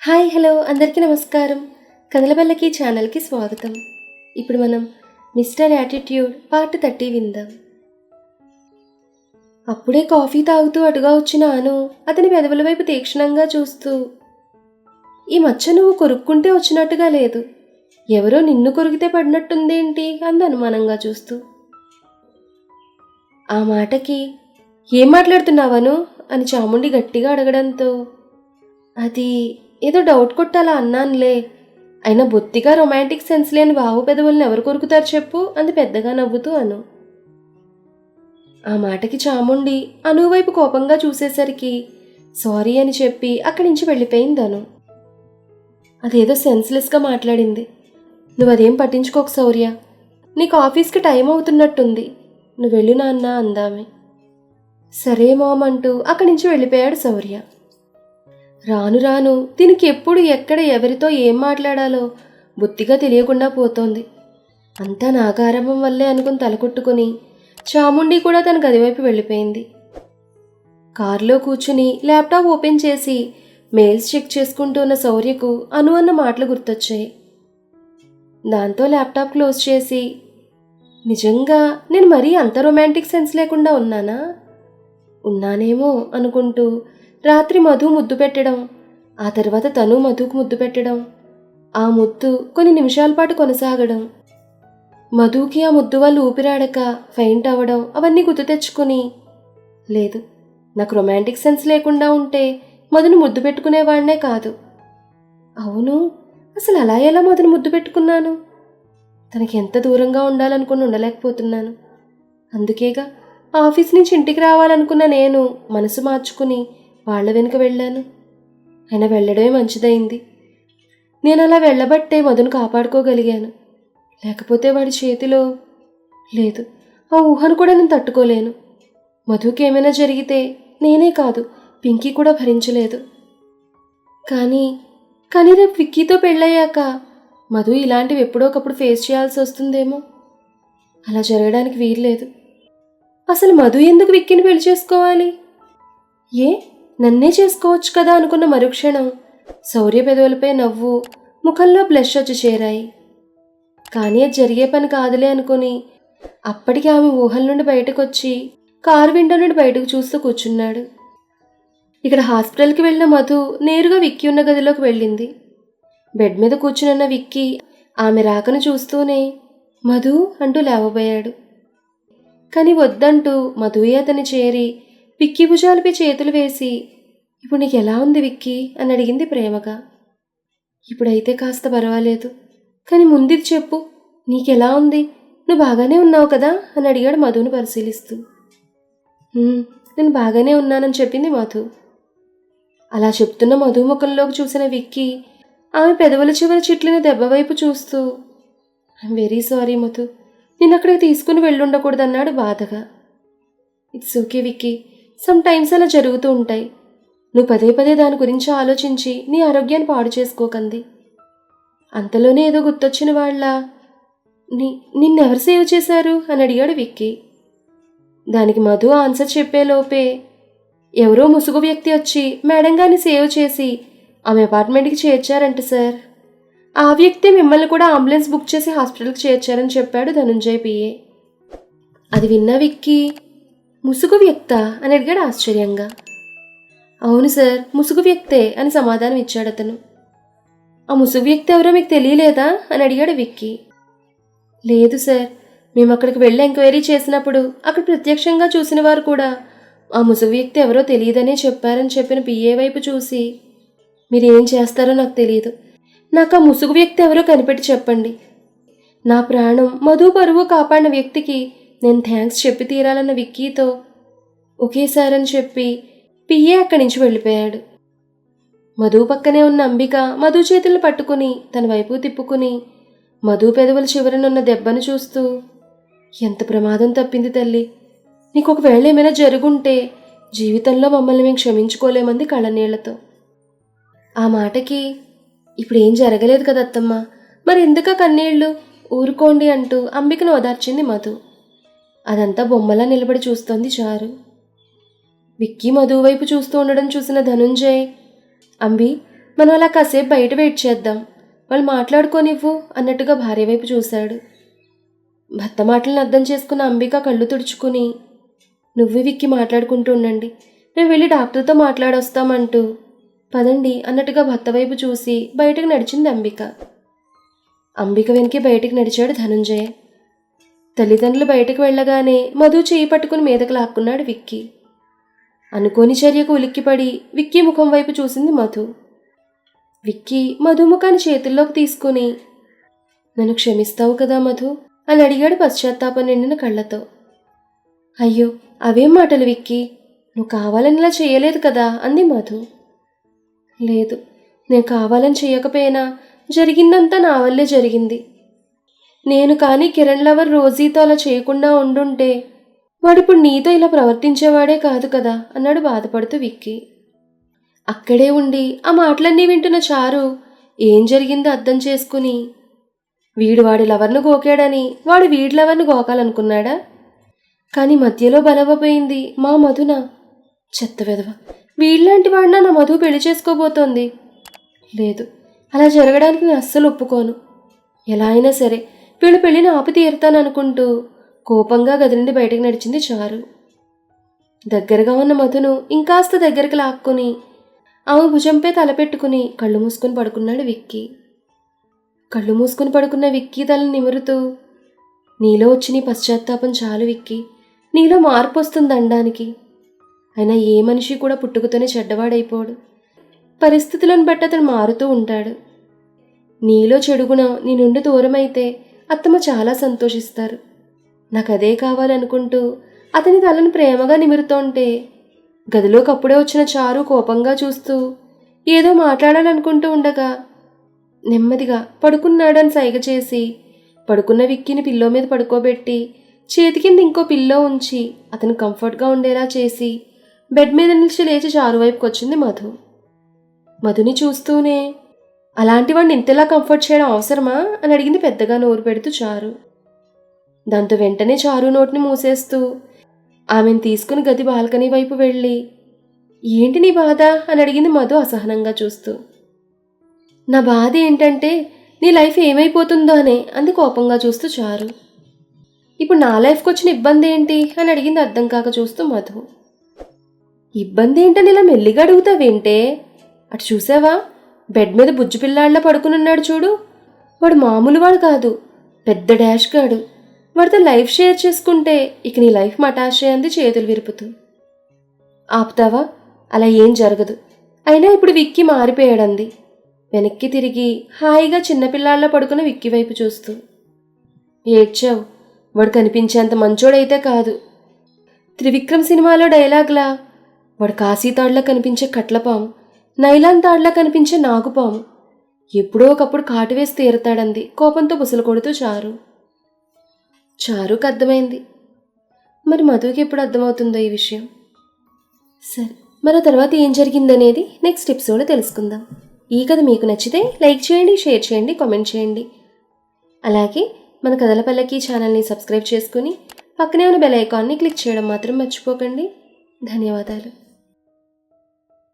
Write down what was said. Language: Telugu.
హాయ్ హలో అందరికీ నమస్కారం. కథలబల్లకి ఛానల్కి స్వాగతం. ఇప్పుడు మనం మిస్టర్ యాటిట్యూడ్ పార్ట్ 30 విందాం. అప్పుడే కాఫీ తాగుతూ అటుగా వచ్చిన అను అతని పెదవుల వైపు తీక్షణంగా చూస్తూ, ఈ మచ్చ నువ్వు కొరుక్కుంటే వచ్చినట్టుగా లేదు, ఎవరో నిన్ను కొరికితే పడినట్టుందేంటి అంది అనుమానంగా చూస్తూ. ఆ మాటకి ఏం మాట్లాడుతున్నావను అని చాముండి గట్టిగా అడగడంతో, అది ఏదో డౌట్ కొట్టాలా అన్నానులే, అయినా బొత్తిగా రొమాంటిక్ సెన్స్ లేని బావు పెదవులను ఎవరు కొరుకుతారు చెప్పు అంది పెద్దగా నవ్వుతూ అను. ఆ మాటకి చాముండి అను వైపు కోపంగా చూసేసరికి సారీ అని చెప్పి అక్కడి నుంచి వెళ్ళిపోయింది అను. అదేదో సెన్స్లెస్గా మాట్లాడింది. నువ్వదేం పట్టించుకోకు శౌర్య, నీకు ఆఫీస్కి టైం అవుతున్నట్టుంది, నువ్వు వెళ్ళు నాన్న అందామె. సరే మామ్ అంటూ అక్కడి నుంచి వెళ్ళిపోయాడు శౌర్య. రాను రాను దీనికి ఎప్పుడు ఎక్కడ ఎవరితో ఏం మాట్లాడాలో బొత్తిగా తెలియకుండా పోతోంది. అంతా నాగారంభం వల్లే అనుకుని తలకొట్టుకుని చాముండి కూడా తన గదివైపు వెళ్ళిపోయింది. కారులో కూర్చుని ల్యాప్టాప్ ఓపెన్ చేసి మెయిల్స్ చెక్ చేసుకుంటూ ఉన్న శౌర్యకు అను అన్న మాటలు గుర్తొచ్చాయి. దాంతో ల్యాప్టాప్ క్లోజ్ చేసి, నిజంగా నేను మరీ అంత రొమాంటిక్ సెన్స్ లేకుండా ఉన్నానా? ఉన్నానేమో అనుకుంటూ రాత్రి మధు ముద్దు పెట్టడం, ఆ తర్వాత తను మధుకు ముద్దు పెట్టడం, ఆ ముద్దు కొన్ని నిమిషాల పాటు కొనసాగడం, మధుకి ఆ ముద్దు వాళ్ళు ఊపిరాడక ఫెయింట్ అవ్వడం, అవన్నీ గుర్తు తెచ్చుకుని, లేదు, నాకు రొమాంటిక్ సెన్స్ లేకుండా ఉంటే మధును ముద్దు పెట్టుకునేవాడినే కాదు. అవును, అసలు అలా ఎలా మధును ముద్దు పెట్టుకున్నాను? తనకి ఎంత దూరంగా ఉండాలనుకుని ఉండలేకపోతున్నాను. అందుకేగా ఆఫీస్ నుంచి ఇంటికి రావాలనుకున్న నేను మనసు మార్చుకుని వాళ్ల వెనుక వెళ్ళాను. అయినా వెళ్ళడమే మంచిదైంది. నేను అలా వెళ్ళబట్టే మధును కాపాడుకోగలిగాను. లేకపోతే వాడి చేతిలో లేదు, ఆ ఊహను కూడా నేను తట్టుకోలేను. మధుకి ఏమైనా జరిగితే నేనే కాదు, పింకీ కూడా భరించలేదు. కానీ రేపు విక్కీతో పెళ్ళయ్యాక మధు ఇలాంటివి ఎప్పుడో ఒకప్పుడు ఫేస్ చేయాల్సి వస్తుందేమో. అలా జరగడానికి వీల్లేదు. అసలు మధు ఎందుకు విక్కీని పెళ్లి చేసుకోవాలి? నన్నే చేసుకోవచ్చు కదా అనుకున్న మరుక్షణం శౌర్య పెదవులపై నవ్వు, ముఖంలో బ్లష్ వచ్చి చేరాయి. కానీ అది జరిగే పని కాదులే అనుకుని అప్పటికి ఆమె ఊహల నుండి బయటకొచ్చి కారు విండో నుండి బయటకు చూస్తూ కూర్చున్నాడు. ఇక్కడ హాస్పిటల్కి వెళ్ళిన మధు నేరుగా విక్కీ ఉన్న గదిలోకి వెళ్ళింది. బెడ్ మీద కూర్చునున్న విక్కీ ఆమె రాకను చూస్తూనే మధు అంటూ లేవబోయాడు. కానీ వద్దంటూ మధుయే అతన్ని చేరి విక్కీ భుజాలపై చేతులు వేసి, ఇప్పుడు నీకు ఎలా ఉంది విక్కీ అని అడిగింది ప్రేమగా. ఇప్పుడైతే కాస్త పర్వాలేదు, కానీ ముందుది చెప్పు, నీకెలా ఉంది? నువ్వు బాగానే ఉన్నావు కదా అని అడిగాడు మధుని పరిశీలిస్తూ. నేను బాగానే ఉన్నానని చెప్పింది మధు. అలా చెప్తున్న మధు ముఖంలోకి చూసిన విక్కీ ఆమె పెదవుల చివరి చిట్లిన దెబ్బ వైపు చూస్తూ, ఐఎమ్ వెరీ సారీ మధు, నిన్ను అక్కడికి తీసుకుని వెళ్ళుండకూడదన్నాడు బాధగా. It's okay Vicky, some times అలా జరుగుతూ ఉంటాయి. నువ్వు పదే పదే దాని గురించి ఆలోచించి నీ ఆరోగ్యాన్ని పాడు చేసుకోకంది. అంతలోనే ఏదో గుర్తొచ్చిన వాళ్ళ నిన్నెవరు సేవ్ చేశారు అని అడిగాడు విక్కీ. దానికి మధు ఆన్సర్ చెప్పేలోపే ఎవరో ముసుగు వ్యక్తి వచ్చి మేడం గారిని సేవ్ చేసి ఆమె అపార్ట్మెంట్కి చేర్చారంట సార్. ఆ వ్యక్తి మిమ్మల్ని కూడా అంబులెన్స్ బుక్ చేసి హాస్పిటల్కి చేర్చారని చెప్పాడు ధనుంజయ్ పిఏ. అది విన్నా విక్కీ, ముసుగు వ్యక్తా అని అడిగాడు ఆశ్చర్యంగా. అవును సార్, ముసుగు వ్యక్తే అని సమాధానం ఇచ్చాడు అతను. ఆ ముసుగు వ్యక్తి ఎవరో మీకు తెలియలేదా అని అడిగాడు విక్కీ. లేదు సార్, మేము అక్కడికి వెళ్ళి ఎంక్వైరీ చేసినప్పుడు అక్కడ ప్రత్యక్షంగా చూసిన వారు కూడా ఆ ముసుగు వ్యక్తి ఎవరో తెలియదనే చెప్పారని చెప్పిన పిఏ వైపు చూసి, మీరు ఏం చేస్తారో నాకు తెలియదు, నాకు ఆ ముసుగు వ్యక్తి ఎవరో కనిపెట్టి చెప్పండి. నా ప్రాణం మధు పరువు కాపాడిన వ్యక్తికి నేను థ్యాంక్స్ చెప్పి తీరాలన్న విక్కీతో ఒకేసారని చెప్పి పిఏ అక్కడి నుంచి వెళ్ళిపోయాడు. మధు పక్కనే ఉన్న అంబిక మధు చేతులను పట్టుకుని తన వైపు తిప్పుకుని మధు పెదవుల చివరనున్న దెబ్బను చూస్తూ, ఎంత ప్రమాదం తప్పింది తల్లి, నీకు ఒకవేళ ఏమైనా జరుగుంటే జీవితంలో మమ్మల్ని మేము క్షమించుకోలేమంది కళ్ళనీళ్లతో. ఆ మాటకి ఇప్పుడేం జరగలేదు కదత్తమ్మ, మరి ఎందుక కన్నీళ్లు, ఊరుకోండి అంటూ అంబికను ఓదార్చింది మధు. అదంతా బొమ్మలా నిలబడి చూస్తోంది చారు. విక్కీ మధు వైపు చూస్తూ ఉండడం చూసిన ధనుంజయ్, అంబి మనం అలా కాసేపు బయట వెయిట్ చేద్దాం, వాళ్ళు మాట్లాడుకోనివ్వు అన్నట్టుగా భార్య వైపు చూశాడు. భర్త మాటలను అర్థం చేసుకున్న అంబిక కళ్ళు తుడుచుకుని, నువ్వు విక్కి మాట్లాడుకుంటూ ఉండండి, మేము వెళ్ళి డాక్టర్తో మాట్లాడొస్తామంటూ పదండి అన్నట్టుగా భర్త వైపు చూసి బయటకు నడిచింది అంబిక. అంబిక వెనక్కి బయటికి నడిచాడు ధనుంజయ. తల్లిదండ్రులు బయటకు వెళ్ళగానే మధు చేయి పట్టుకుని మీదకు లాక్కున్నాడు విక్కీ. అనుకోని చర్యకు ఉలిక్కిపడి విక్కీ ముఖం వైపు చూసింది మధు. విక్కీ మధు ముఖాన్ని చేతుల్లోకి తీసుకుని, నన్ను క్షమిస్తావు కదా మధు అని అడిగాడు పశ్చాత్తాపం నిండిన కళ్ళతో. అయ్యో అవేం మాటలు విక్కీ, నువ్వు కావాలని ఇలా చేయలేదు కదా అంది మధు. లేదు, నేను కావాలని చేయకపోయినా జరిగిందంతా నా వల్లే జరిగింది. నేను కానీ కిరణ్ లవర్ రోజీతో అలా చేయకుండా ఉండుంటే వాడిప్పుడు నీతో ఇలా ప్రవర్తించేవాడే కాదు కదా అన్నాడు బాధపడుతూ విక్కీ. అక్కడే ఉండి ఆ మాటలన్నీ వింటున్న చారు ఏం జరిగిందో అర్థం చేసుకుని, వీడు వాడి లవర్ను గోకాడని వాడు వీడి లవర్ను గోకాలనుకున్నాడా? కానీ మధ్యలో బలవపోయింది మా మధున. చెత్త వెధవ, వీళ్ళలాంటి వాడినా నా మధు పెళ్లి చేసుకోబోతోంది. లేదు, అలా జరగడానికి నేను అస్సలు ఒప్పుకోను. ఎలా అయినా సరే వీళ్ళు పెళ్లిని ఆపి తీరుతాననుకుంటూ కోపంగా గది నుండి బయటకు నడిచింది చారు. దగ్గరగా ఉన్న మధును ఇంకాస్త దగ్గరికి లాక్కుని ఆమె భుజంపై తలపెట్టుకుని కళ్ళు మూసుకుని పడుకున్నాడు విక్కీ. కళ్ళు మూసుకుని పడుకున్న విక్కీ తలని నిమురుతూ, నీలో వచ్చి నీ పశ్చాత్తాపం చాలు విక్కీ, నీలో మార్పు వస్తుంది అనడానికి. అయినా ఏ మనిషి కూడా పుట్టుకతోనే చెడ్డవాడైపోడు, పరిస్థితులను బట్టి అతను మారుతూ ఉంటాడు. నీలో చెడుగుణ నీ నుండి దూరమైతే అత్తమ్మ చాలా సంతోషిస్తారు. నాకు అదే కావాలనుకుంటూ అతని తలను ప్రేమగా నిమురుతోంటే గదిలోకి అప్పుడే వచ్చిన చారు కోపంగా చూస్తూ ఏదో మాట్లాడాలనుకుంటూ ఉండగా నెమ్మదిగా పడుకున్నాడని సైగ చేసి పడుకున్న విక్కీని పిల్లో మీద పడుకోబెట్టి చేతి కింద ఇంకో పిల్లో ఉంచి అతను కంఫర్ట్గా ఉండేలా చేసి బెడ్ మీద నిలిచి లేచి చారు వైపుకి వచ్చింది మధు. మధుని చూస్తూనే, అలాంటి వాడిని ఇంతలా కంఫర్ట్ చేయడం అవసరమా అని అడిగింది పెద్దగా నోరు పెడుతూ చారు. దాంతో వెంటనే చారు నోటిని మూసేస్తూ ఆమెను తీసుకుని గది బాల్కనీ వైపు వెళ్ళి, ఏంటి నీ బాధ అని అడిగింది మధు అసహనంగా చూస్తూ. నా బాధ ఏంటంటే నీ లైఫ్ ఏమైపోతుందో అనే అంది కోపంగా చూస్తూ చారు. ఇప్పుడు నా లైఫ్కి వచ్చిన ఇబ్బంది ఏంటి అని అడిగింది అర్థం కాక చూస్తూ మధు. ఇబ్బంది ఏంటని ఇలా మెల్లిగా అడుగుతావేంటే? అటు చూసావా, బెడ్ మీద బుజ్జి పిల్లాళ్ళ పడుకునున్నాడు చూడు, వాడు మామూలు వాడు కాదు, పెద్ద డాష్ గాడు. వాడితో లైఫ్ షేర్ చేసుకుంటే ఇక నీ లైఫ్ మటాషే అంది చేతులు విరుపుతూ. ఆపుతావా? అలా ఏం జరగదు. అయినా ఇప్పుడు విక్కీ మారిపోయాడంది వెనక్కి తిరిగి హాయిగా చిన్నపిల్లాళ్ళ పడుకున్న విక్కీ వైపు చూస్తూ. ఏడ్చావు, వాడు కనిపించేంత మంచోడైతే కాదు. త్రివిక్రమ్ సినిమాలో డైలాగ్లా, వాడు కాశీతాడులా కనిపించే కట్లపాము, నైలాన్ తాడులా కనిపించే నాగుపాము, ఎప్పుడో ఒకప్పుడు కాటు వేసి తీరతాడంది కోపంతో బుసలు కొడుతూ చారు. చారుకు అర్థమైంది. మరి మధుకి ఎప్పుడు అర్థమవుతుందో ఈ విషయం? సరే, మన తర్వాత ఏం జరిగిందనేది నెక్స్ట్ ఎపిసోడ్లో తెలుసుకుందాం. ఈ కథ మీకు నచ్చితే లైక్ చేయండి, షేర్ చేయండి, కామెంట్ చేయండి. అలాగే మన కథల పల్లకి ఛానల్ని సబ్స్క్రైబ్ చేసుకుని పక్కనే ఉన్న బెల్ ఐకాన్ని క్లిక్ చేయడం మాత్రం మర్చిపోకండి. ధన్యవాదాలు.